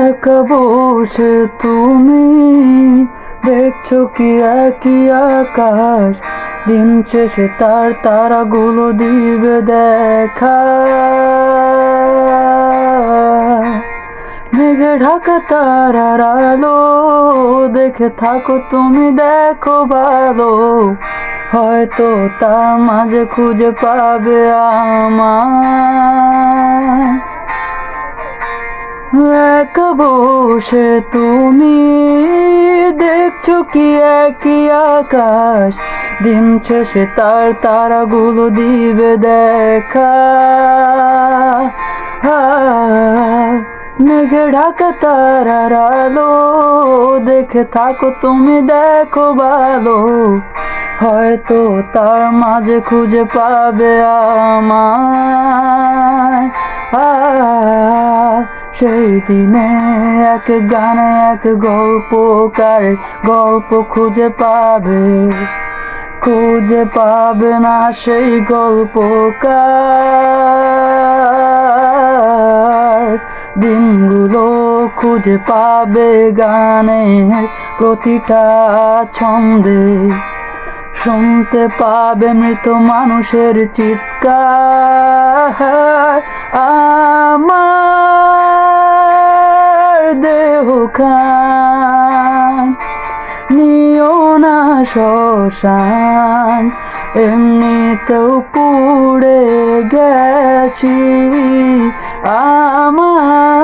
একা বসে তুমি দেখছো কি একই আকাশ, দিন শেষে তার তারাগুলো দিবে দেখা। মেঘে ঢাকা তারার আলো দেখে থাকো তুমি, দেখো ভালো, হয়তো তার মাঝে খুঁজে পাবে আমায়। একা বসে তুমি দেখছো কি একই আকাশ, দিন শেষে তার তারাগুলো দিবে দেখা। মেঘে ঢাকা তারার আলো দেখে থাকো তুমি, দেখো ভালো, হয়তো তার মাঝে খুঁজে পাবে আমায়। সেই দিনে এক গানে এক গল্পকার গল্প খুঁজে পাবে না সেই গল্পকার। দিনগুলো খুঁজে পাবে গানের প্রতিটা ছন্দে, শুনতে পাবে মৃত মানুষের চিৎকার। আমার দেহখান নিও না শ্মশান, এমনিতেও পুড়ে গেছি। আমার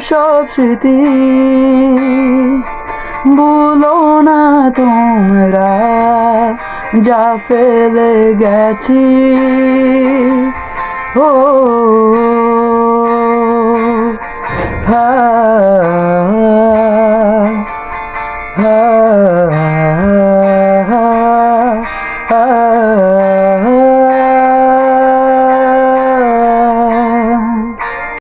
সব স্মৃতি ভুলো না তোমরা, যা ফেলে গেছি। ও হা